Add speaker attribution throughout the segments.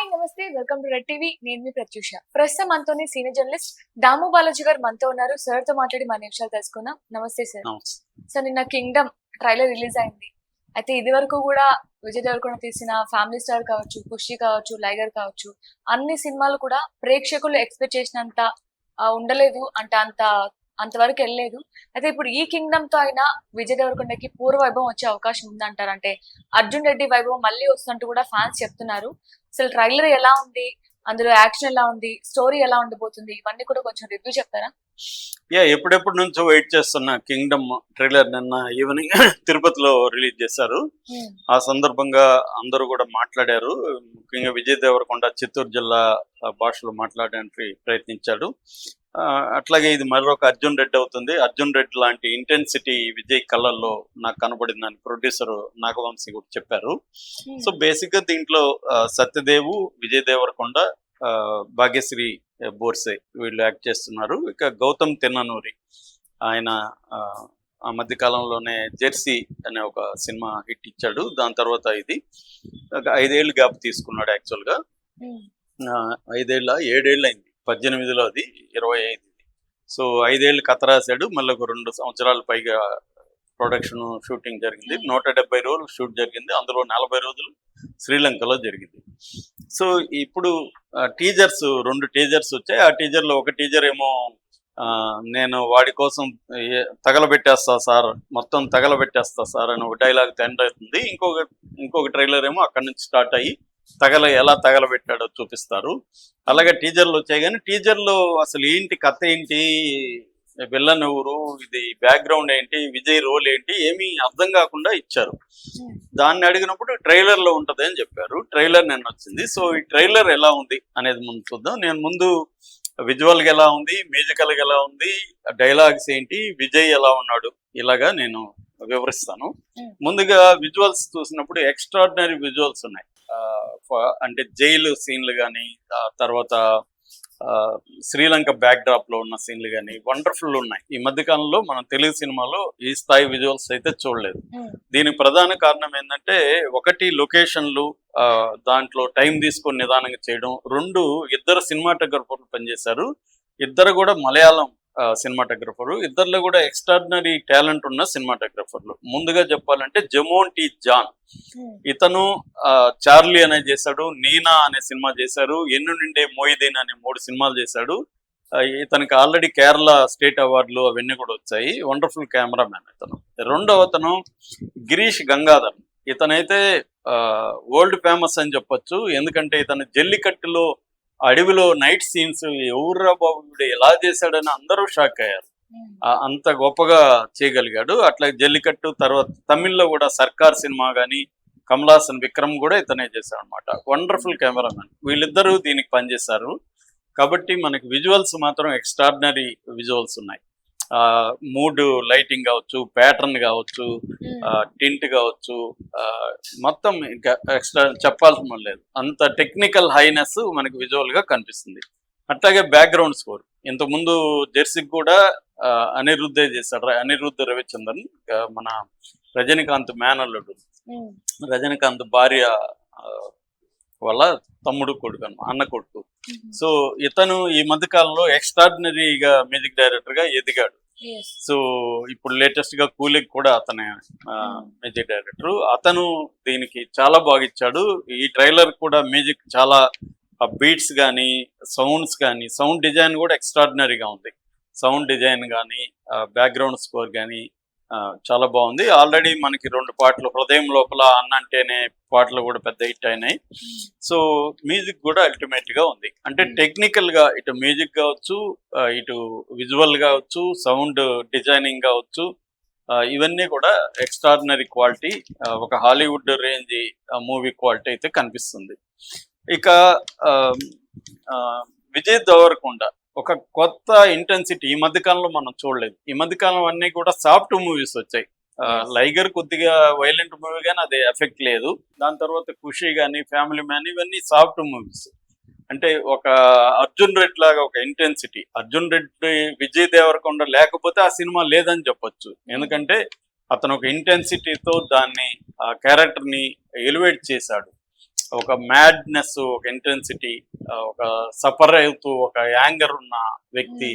Speaker 1: Hi నమస్తే welcome to red TV. నేను మీ ప్రత్యూష. ప్రస్తుతం మనతోని సీనియర్ జర్నలిస్ట్ దాము బాలాజీ గారు మనతో ఉన్నారు. సార్ తో మాట్లాడి మన నిమిషాలు తెలుసుకుందాం. నమస్తే సార్. సార్ నిన్న కింగ్డమ్ ట్రైలర్ రిలీజ్ అయింది. అయితే ఇది వరకు కూడా విజయ్ దేవరకొండ తీసిన ఫ్యామిలీ స్టార్ కావచ్చు, ఖుషి కావచ్చు, లైగర్ కావచ్చు, అన్ని సినిమాలు కూడా ప్రేక్షకులు ఎక్స్పెక్ట్ చేసినంత ఉండలేదు అంటే అంతవరకు వెళ్ళలేదు. అయితే ఇప్పుడు ఈ కింగ్డమ్ తో అయినా విజయ్ దేవరకొండకి పూర్వ వైభవం వచ్చే అవకాశం ఉందంటారు. అంటే అర్జున్ రెడ్డి వైభవం మళ్ళీ వస్తుంటూ కూడా ఫ్యాన్స్ చెప్తున్నారు. అసలు ట్రైలర్ ఎలా ఉంది, అందులో యాక్షన్ ఎలా ఉంది, స్టోరీ ఎలా ఉండబోతుంది, ఇవన్నీ కూడా కొంచెం రివ్యూ చెప్తారా?
Speaker 2: ఎప్పుడెప్పటి నుంచో వెయిట్ చేస్తున్న కింగ్డమ్ ట్రైలర్ నిన్న ఈవినింగ్ తిరుపతిలో రిలీజ్ చేశారు. ఆ సందర్భంగా అందరూ కూడా మాట్లాడారు. ముఖ్యంగా విజయ్ దేవరకొండ చిత్తూరు జిల్లా భాషలో మాట్లాడడానికి ప్రయత్నించాడు. అట్లాగే ఇది మరొక అర్జున్ రెడ్డి అవుతుంది. అర్జున్ రెడ్డి లాంటి ఇంటెన్సిటీ విజయ్ కళ్ళల్లో నాకు కనబడిందని ప్రొడ్యూసర్ నాగవంశీ కూడా చెప్పారు. సో బేసిక్ గా దీంట్లో సత్యదేవు, విజయ్ దేవరకొండ, భాగ్యశ్రీ బోర్సే వీళ్ళు యాక్ట్ చేస్తున్నారు. ఇక గౌతమ్ తిన్ననూరి ఆయన ఆ మధ్య కాలంలోనే జెర్సీ అనే ఒక సినిమా హిట్ ఇచ్చాడు. దాని తర్వాత ఇది 5 ఏళ్ళు గ్యాప్ తీసుకున్నాడు. యాక్చువల్గా 7 ఏళ్ళు అయింది. 18లో అది 25. సో 5 ఏళ్ళు కథ రాశాడు. మళ్ళీ ఒక 2 సంవత్సరాల పైగా ప్రొడక్షన్ షూటింగ్ జరిగింది. 170 రోజులు షూట్ జరిగింది. అందులో 40 రోజులు శ్రీలంకలో జరిగింది. సో ఇప్పుడు టీజర్స్ 2 టీజర్స్ వచ్చాయి. ఆ టీజర్లో ఒక టీజర్ ఏమో నేను వాడి కోసం తగలబెట్టేస్తా సార్, మొత్తం తగలబెట్టేస్తా సార్ అని ఒక డైలాగ్ ఎండ్ అవుతుంది. ఇంకొక ట్రైలర్ ఏమో అక్కడి నుంచి స్టార్ట్ అయ్యి ఎలా తగలబెట్టాడో చూపిస్తారు. అలాగే టీజర్లు వచ్చాయి. కానీ టీజర్లో అసలు ఏంటి కథ, ఏంటి విల్లన్ ఎవరు, ఇది బ్యాక్గ్రౌండ్ ఏంటి, విజయ్ రోల్ ఏంటి, ఏమీ అర్థం కాకుండా ఇచ్చారు. దాన్ని అడిగినప్పుడు ట్రైలర్లో ఉంటుంది అని చెప్పారు. ట్రైలర్ నిన్న వచ్చింది. సో ఈ ట్రైలర్ ఎలా ఉంది అనేది ముందు చూద్దాం. నేను ముందు విజువల్గా ఎలా ఉంది, మ్యూజికల్గా ఎలా ఉంది, డైలాగ్స్ ఏంటి, విజయ్ ఎలా ఉన్నాడు, ఇలాగా నేను వివరిస్తాను. ముందుగా విజువల్స్ చూసినప్పుడు ఎక్స్ట్రాడినరీ విజువల్స్ ఉన్నాయి. అంటే జైలు సీన్లు కానీ, తర్వాత శ్రీలంక బ్యాక్ డ్రాప్ లో ఉన్న సీన్లు కానీ వండర్ఫుల్ ఉన్నాయి. ఈ మధ్య కాలంలో మనం తెలుగు సినిమాలో ఈ స్థాయి విజువల్స్ అయితే చూడలేదు. దీనికి ప్రధాన కారణం ఏంటంటే, ఒకటి లొకేషన్లు, దాంట్లో టైం తీసుకొని నిదానంగా చేయడం. 2 ఇద్దరు సినిమాటోగ్రఫర్లు పనిచేశారు. ఇద్దరు కూడా మలయాళం సినిమాటోగ్రఫరు. ఇద్దరిలో కూడా ఎక్స్ట్రాడినరీ టాలెంట్ ఉన్న సినిమాటోగ్రఫర్లు. ముందుగా చెప్పాలంటే జమోన్ టీ జాన్, ఇతను చార్లీ అనే చేశాడు, నీనా అనే సినిమా చేశారు, ఎన్ను నిండే మోయిదీన్ అనే 3 సినిమాలు చేశాడు. ఇతనికి ఆల్రెడీ కేరళ స్టేట్ అవార్డులు అవన్నీ కూడా వచ్చాయి. వండర్ఫుల్ కెమెరామ్యాన్ ఇతను. రెండవ అతను గిరీష్ గంగాధర్. ఇతనైతే వరల్డ్ ఫేమస్ అని చెప్పొచ్చు. ఎందుకంటే ఇతను జల్లికట్టులో అడవిలో నైట్ సీన్స్ ఎవరురా బాబు ఎలా చేశాడని అందరూ షాక్ అయ్యారు. అంత గొప్పగా చేయగలిగాడు. అట్లా జల్లికట్టు తర్వాత తమిళ్లో కూడా సర్కార్ సినిమా కానీ, కమలాసన్ విక్రమ్ కూడా ఇతనే చేశాడు అనమాట. Wonderful cameraman. వీళ్ళిద్దరూ దీనికి పనిచేశారు. కాబట్టి మనకి విజువల్స్ మాత్రం ఎక్స్ట్రాడినరీ విజువల్స్ ఉన్నాయి. మూడ్ లైటింగ్ కావచ్చు, ప్యాటర్న్ కావచ్చు, టింట్ కావచ్చు, మొత్తం ఇంకా ఎక్స్ట్రా చెప్పాల్సిన లేదు. అంత టెక్నికల్ హైనెస్ మనకి విజువల్ గా కనిపిస్తుంది. అట్లాగే బ్యాక్గ్రౌండ్ స్కోర్ ఇంతకుముందు జెర్సీకి కూడా అనిరుద్ధే చేశాడు. అనిరుద్ధ్ రవిచంద్రన్ మన రజనీకాంత్ మేనల్లుడు, రజనీకాంత్ భార్య వాళ్ళ తమ్ముడు కొడుకు, అన్న కొడుకు. సో ఇతను ఈ మధ్య కాలంలో ఎక్స్ట్రాడినరీగా మ్యూజిక్ డైరెక్టర్ గా ఎదిగాడు. సో ఇప్పుడు లేటెస్ట్ గా కూలీకి కూడా అతనే మ్యూజిక్ డైరెక్టర్. అతను దీనికి చాలా బాగా ఇచ్చాడు. ఈ ట్రైలర్ కూడా మ్యూజిక్ చాలా బీట్స్ కానీ, సౌండ్స్ కానీ, సౌండ్ డిజైన్ కూడా ఎక్స్ట్రాడినరీగా ఉంది. సౌండ్ డిజైన్ కానీ, బ్యాక్గ్రౌండ్ స్కోర్ కానీ చాలా బాగుంది. ఆల్రెడీ మనకి 2 పాటలు, హృదయం లోపల, అన్నంటేనే పాటలు కూడా పెద్ద హిట్ అయినాయి. సో మ్యూజిక్ కూడా అల్టిమేట్ గా ఉంది. అంటే టెక్నికల్ గా ఇటు మ్యూజిక్ కావచ్చు, ఇటు విజువల్ కావచ్చు, సౌండ్ డిజైనింగ్ కావచ్చు, ఇవన్నీ కూడా ఎక్స్ట్రాడినరీ క్వాలిటీ. ఒక హాలీవుడ్ రేంజ్ మూవీ క్వాలిటీ అయితే కనిపిస్తుంది. ఇక విజయ్ దేవరకొండ ఒక కొత్త ఇంటెన్సిటీ ఈ మధ్యకాలంలో మనం చూడలేదు. ఈ మధ్యకాలం అన్నీ కూడా సాఫ్ట్ మూవీస్ వచ్చాయి. లైగర్ కొద్దిగా వైలెంట్ మూవీ కానీ అది ఎఫెక్ట్ లేదు. దాని తర్వాత ఖుషి కానీ, ఫ్యామిలీ మ్యాన్, ఇవన్నీ సాఫ్ట్ మూవీస్. అంటే ఒక అర్జున్ రెడ్డి లాగా ఒక ఇంటెన్సిటీ. అర్జున్ రెడ్డి విజయ్ దేవరకొండ లేకపోతే ఆ సినిమా లేదని చెప్పొచ్చు. ఎందుకంటే అతను ఒక ఇంటెన్సిటీతో దాన్ని, ఆ క్యారెక్టర్ని ఎలివేట్ చేశాడు. ఒక మ్యాడ్నెస్, ఒక ఇంటెన్సిటీ, ఒక సఫర్ అవుతూ ఒక యాంగర్ ఉన్న వ్యక్తి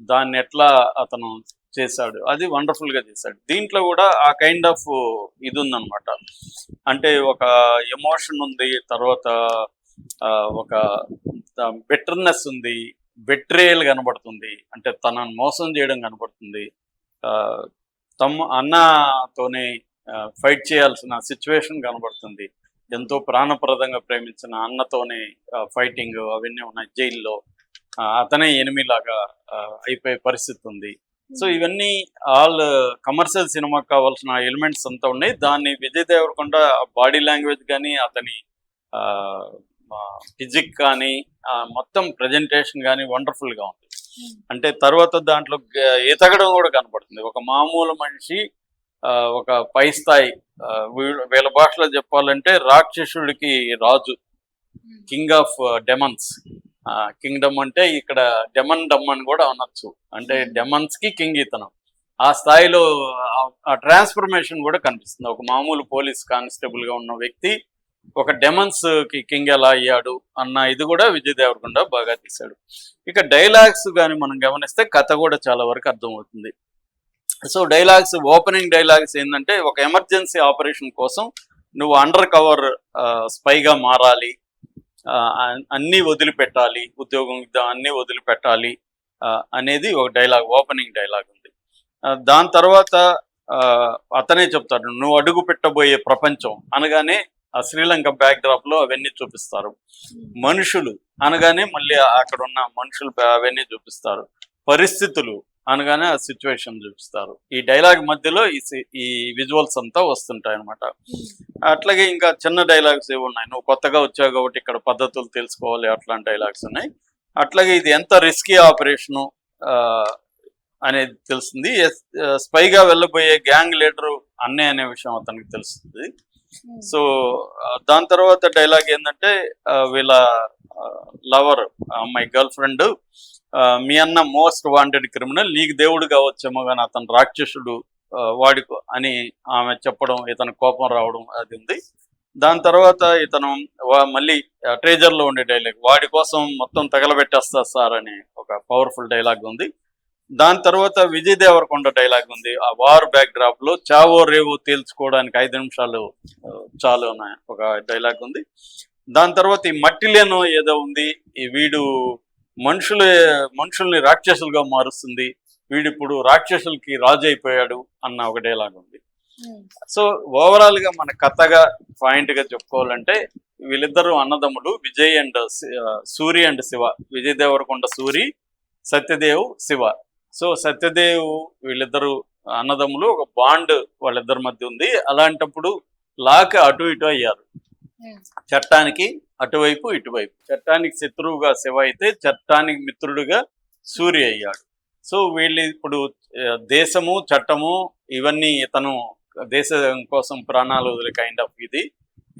Speaker 2: దాన్ని ఎట్లా అతను చేశాడు, అది వండర్ఫుల్ గా చేశాడు. దీంట్లో కూడా ఆ కైండ్ ఆఫ్ ఇది ఉందన్నమాట. అంటే ఒక ఎమోషన్ ఉంది, తర్వాత ఒక బెటర్నెస్ ఉంది, బెట్రేయల్ కనబడుతుంది, అంటే తనను మోసం చేయడం కనబడుతుంది, అన్నతోనే ఫైట్ చేయాల్సిన సిచ్యువేషన్ కనబడుతుంది, ఎంతో ప్రాణప్రదంగా ప్రేమించిన అన్నతోనే ఫైటింగ్ అవన్నీ ఉన్నాయి, జైల్లో అతనే ఎనిమిలాగా అయిపోయే పరిస్థితి ఉంది. సో ఇవన్నీ ఆల్ కమర్షియల్ సినిమాకి కావాల్సిన ఎలిమెంట్స్ అంతా ఉన్నాయి. దాన్ని విజయ్ దేవరకొండ బాడీ లాంగ్వేజ్ కానీ, అతని ఫిజిక్ కానీ, మొత్తం ప్రజెంటేషన్ కానీ వండర్ఫుల్గా ఉంది. అంటే తర్వాత దాంట్లో ఎతగడం కూడా కనపడుతుంది. ఒక మామూలు మనిషి ఒక పై స్థాయి, వీళ్ళ భాషలో చెప్పాలంటే రాక్షసుడికి రాజు, కింగ్ ఆఫ్ డెమన్స్. కింగ్డమ్ అంటే ఇక్కడ డెమన్ డమ్ అని కూడా అనొచ్చు, అంటే డెమన్స్ కి కింగ్ ఇతను. ఆ స్థాయిలో ఆ ట్రాన్స్ఫర్మేషన్ కూడా కనిపిస్తుంది. ఒక మామూలు పోలీస్ కానిస్టేబుల్ గా ఉన్న వ్యక్తి ఒక డెమన్స్ కి కింగ్ ఎలా అయ్యాడు అన్న ఇది కూడా విజయ్ దేవరకొండ బాగా తీశాడు. ఇక డైలాగ్స్ కానీ మనం గమనిస్తే కథ కూడా చాలా వరకు అర్థమవుతుంది. సో డైలాగ్స్, ఓపెనింగ్ డైలాగ్స్ ఏంటంటే, ఒక ఎమర్జెన్సీ ఆపరేషన్ కోసం నువ్వు అండర్ కవర్ స్పైగా మారాలి, అన్నీ వదిలిపెట్టాలి, ఉద్యోగం అన్నీ వదిలిపెట్టాలి అనేది ఒక డైలాగ్, ఓపెనింగ్ డైలాగ్ ఉంది. దాని తర్వాత అతనే చెప్తాడు, నువ్వు అడుగు పెట్టబోయే ప్రపంచం అనగానే ఆ శ్రీలంక బ్యాక్ డ్రాప్ లో అవన్నీ చూపిస్తారు. మనుషులు అనగానే మళ్ళీ అక్కడ ఉన్న మనుషులు అవన్నీ చూపిస్తారు. పరిస్థితులు అనగానే ఆ సిచ్యువేషన్ చూపిస్తారు. ఈ డైలాగ్ మధ్యలో ఈ విజువల్స్ అంతా వస్తుంటాయి అనమాట. అట్లాగే ఇంకా చిన్న డైలాగ్స్ ఏవి ఉన్నాయి, నువ్వు కొత్తగా వచ్చావు కాబట్టి ఇక్కడ పద్ధతులు తెలుసుకోవాలి, అట్లాంటి డైలాగ్స్ ఉన్నాయి. అట్లాగే ఇది ఎంత రిస్కీ ఆపరేషను అనేది తెలుస్తుంది. స్పైగా వెళ్ళబోయే గ్యాంగ్ లీడరు అన్నయ్య అనే విషయం అతనికి తెలుస్తుంది. సో దాని తర్వాత డైలాగ్ ఏంటంటే, వీళ్ళ లవర్, మై గర్ల్ ఫ్రెండ్, మీ అన్న మోస్ట్ వాంటెడ్ క్రిమినల్, నీకు దేవుడు కావచ్చేమో కానీ అతను రాక్షసుడు వాడికి అని ఆమె చెప్పడం, ఇతను కోపం రావడం అది ఉంది. దాని తర్వాత ఇతను మళ్ళీ ట్రేజర్లో ఉండే డైలాగ్, వాడి కోసం మొత్తం తగలబెట్టేస్తా సార్ అని ఒక పవర్ఫుల్ డైలాగ్ ఉంది. దాని తర్వాత విజయ్ దేవరకొండ డైలాగ్ ఉంది. ఆ వార్ బ్యాక్ డ్రాప్ లో చావో రేవో తేల్చుకోవడానికి 5 నిమిషాలు చాలు అన్న ఒక డైలాగ్ ఉంది. దాని తర్వాత ఈ మట్టిలేనో ఏదో ఉంది, ఈ వీడు మనుషుల్ని రాక్షసులుగా మారుస్తుంది, వీడిప్పుడు రాక్షసులకి రాజు అయిపోయాడు అన్న ఒక డైలాగ్ ఉంది. సో ఓవరాల్ గా మన కథగా పాయింట్ గా చెప్పుకోవాలంటే, వీళ్ళిద్దరు అన్నదమ్ములు, Vijay and Suri and Shiva. Vijay Deverakonda Suri, Satyadev Shiva. So Satyadev వీళ్ళిద్దరు అన్నదమ్ములు, ఒక బాండ్ వాళ్ళిద్దరి మధ్య ఉంది. అలాంటప్పుడు లాక్ అటు ఇటు అయ్యారు, చట్టానికి అటువైపు ఇటువైపు. చట్టానికి శత్రువుగా శివ అయితే చట్టానికి మిత్రుడుగా సూర్య అయ్యాడు. సో వీళ్ళు ఇప్పుడు దేశము చట్టము ఇవన్నీ, ఇతను దేశం కోసం ప్రాణాలు వదిలే కైండ్ ఆఫ్ ఇది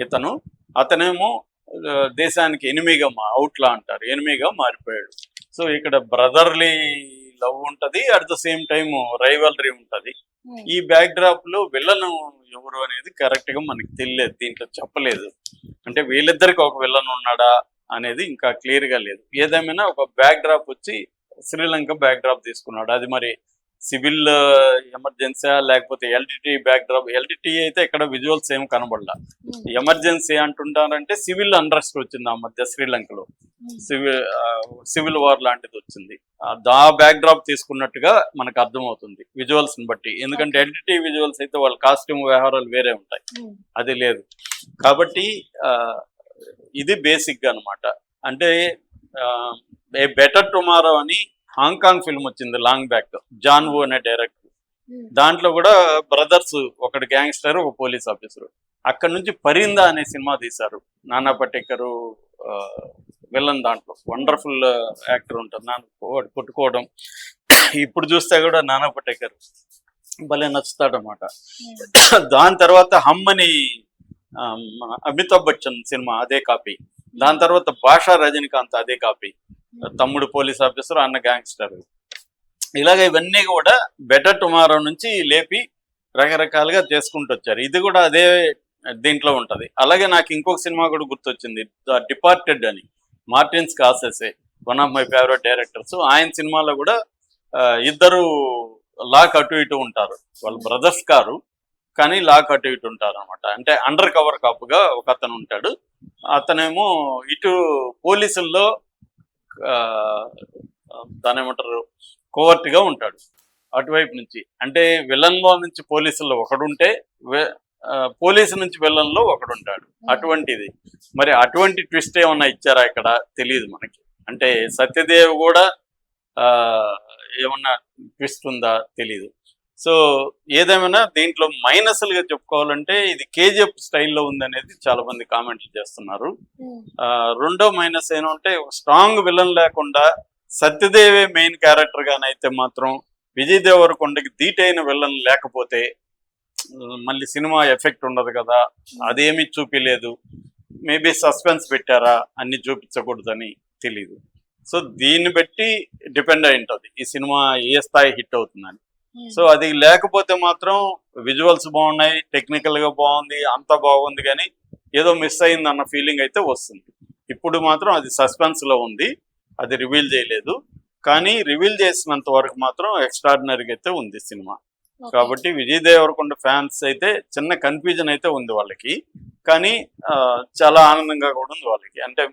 Speaker 2: ఇతను, అతనేమో దేశానికి ఎనిమిగా అవుట్లా అంటారు, ఎనిమిగా మారిపోయాడు. సో ఇక్కడ బ్రదర్లీ లవ్ ఉంటది, at the same time rivalry ఉంటది. ఈ బ్యాక్ డ్రాప్ లో విలన్ ఎవరు అనేది కరెక్ట్ గా మనకి తెలియలేదు, దీంట్లో చెప్పలేదు. అంటే వీళ్ళిద్దరికి ఒక విలన్ ఉన్నాడా అనేది ఇంకా క్లియర్ గా లేదు. ఏదేమైనా ఒక బ్యాక్ డ్రాప్ వచ్చి శ్రీలంక బ్యాక్ డ్రాప్ తీసుకున్నాడు. అది మరి సివిల్ ఎమర్జెన్సీ లేకపోతే ఎల్టీటీ బ్యాక్ డ్రాప్. ఎల్టీటీ అయితే ఇక్కడ విజువల్స్ ఏం కనబడలా. ఎమర్జెన్సీ అంటుంటారంటే సివిల్ అన్రెస్ట్ వచ్చింది ఆ మధ్య శ్రీలంకలో, సివిల్ వార్ లాంటిది వచ్చింది. ఆ బ్యాక్ డ్రాప్ తీసుకున్నట్టుగా మనకు అర్థమవుతుంది విజువల్స్ ని బట్టి. ఎందుకంటే ఎల్టీటీ విజువల్స్ అయితే వాళ్ళ కాస్ట్యూమ్ వ్యవహారాలు వేరే ఉంటాయి, అది లేదు. కాబట్టి ఇది బేసిక్ గా అనమాట. అంటే ఏ బెటర్ టుమారో అని హాంకాంగ్ ఫిల్మ్ వచ్చింది లాంగ్ బ్యాక్, జాన్ వూ అనే డైరెక్టర్. దాంట్లో కూడా బ్రదర్స్, ఒకటి గ్యాంగ్స్టర్ ఒక పోలీస్ ఆఫీసర్. అక్కడ నుంచి పరిందా అనే సినిమా తీశారు, నానా పటేకర్ విలన్. దాంట్లో వండర్ఫుల్ యాక్టర్ ఉంటుంది, కొట్టుకోవడం. ఇప్పుడు చూస్తే కూడా నానా పటేకర్ భలే నచ్చుతాడనమాట. దాని తర్వాత హమ్ అని అమితాబ్ బచ్చన్ సినిమా అదే కాపీ. దాని తర్వాత భాషా రజనీకాంత్ అదే కాపీ, తమ్ముడు పోలీస్ ఆఫీసర్, అన్న గ్యాంగ్స్టర్. ఇలాగ ఇవన్నీ కూడా బెటర్ టుమారో నుంచి లేపి రకరకాలుగా చేసుకుంటూ వచ్చారు. ఇది కూడా అదే దీంట్లో ఉంటది. అలాగే నాకు ఇంకొక సినిమా కూడా గుర్తొచ్చింది, ద డిపార్టెడ్ అని, Martin Scorsese, one of my favourite directors. ఆయన సినిమాలో కూడా ఇద్దరు లాక్ అటు ఇటు ఉంటారు, వాళ్ళు బ్రదర్స్ కారు కానీ లాక్ అటు ఇటు ఉంటారు అనమాట. అంటే అండర్ కవర్ కాపుగా ఒక అతను ఉంటాడు, అతనేమో ఇటు పోలీసుల్లో దాని ఏమంటారు కోవర్ట్గా ఉంటాడు అటువైపు నుంచి. అంటే విలన్లో నుంచి పోలీసుల్లో ఒకడుంటే పోలీసు నుంచి విలన్లో ఒకడుంటాడు, అటువంటిది. మరి అటువంటి ట్విస్ట్ ఏమన్నా ఇచ్చారా ఇక్కడ తెలియదు మనకి. అంటే సత్యదేవ్ కూడా ఏమన్నా ట్విస్ట్ ఉందా తెలీదు. సో ఏదేమైనా దీంట్లో మైనస్లుగా చెప్పుకోవాలంటే ఇది కేజీఎఫ్ స్టైల్లో ఉందనేది చాలా మంది కామెంట్లు చేస్తున్నారు. రెండో మైనస్ ఏంటంటే స్ట్రాంగ్ విలన్ లేకుండా సత్యదేవే మెయిన్ క్యారెక్టర్ గానైతే మాత్రం విజయ్ దేవరకొండకి ధీటైన విలన్ లేకపోతే మళ్ళీ సినిమా ఎఫెక్ట్ ఉండదు కదా, అదేమీ చూపించలేదు. మేబీ సస్పెన్స్ పెట్టారా అన్ని చూపించకూడదని తెలీదు. సో దీన్ని బట్టి డిపెండ్ అయి ఉంటుంది ఈ సినిమా ఏ స్థాయి హిట్ అవుతుందని. సో అది లేకపోతే మాత్రం విజువల్స్ బాగున్నాయి, టెక్నికల్గా బాగుంది, అంతా బాగుంది, కానీ ఏదో మిస్ అయింది అన్న ఫీలింగ్ అయితే వస్తుంది. ఇప్పుడు మాత్రం అది సస్పెన్స్లో ఉంది, అది రివీల్ చేయలేదు. కానీ రివీల్ చేసినంత వరకు మాత్రం ఎక్స్ట్రాడినరీగా అయితే ఉంది సినిమా. కాబట్టి విజయ్ దేవరకొండ ఫ్యాన్స్ అయితే చిన్న కన్ఫ్యూజన్ అయితే ఉంది వాళ్ళకి, కానీ చాలా ఆనందంగా కూడా ఉంది వాళ్ళకి. అంటే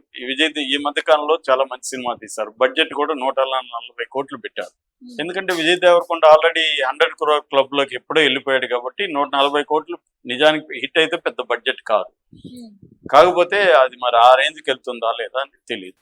Speaker 2: ఈ మధ్య కాలంలో చాలా మంచి సినిమా తీశారు, బడ్జెట్ కూడా 140 కోట్లు పెట్టారు. ఎందుకంటే విజయ్ దేవరకొండ ఆల్రెడీ 100 crore క్లబ్లోకి ఎప్పుడో వెళ్ళిపోయాడు కాబట్టి 140 కోట్లు నిజానికి హిట్ అయితే పెద్ద బడ్జెట్ కాదు. కాకపోతే అది మరి ఆ రేంజ్కి వెళ్తుందా లేదా అని తెలియదు.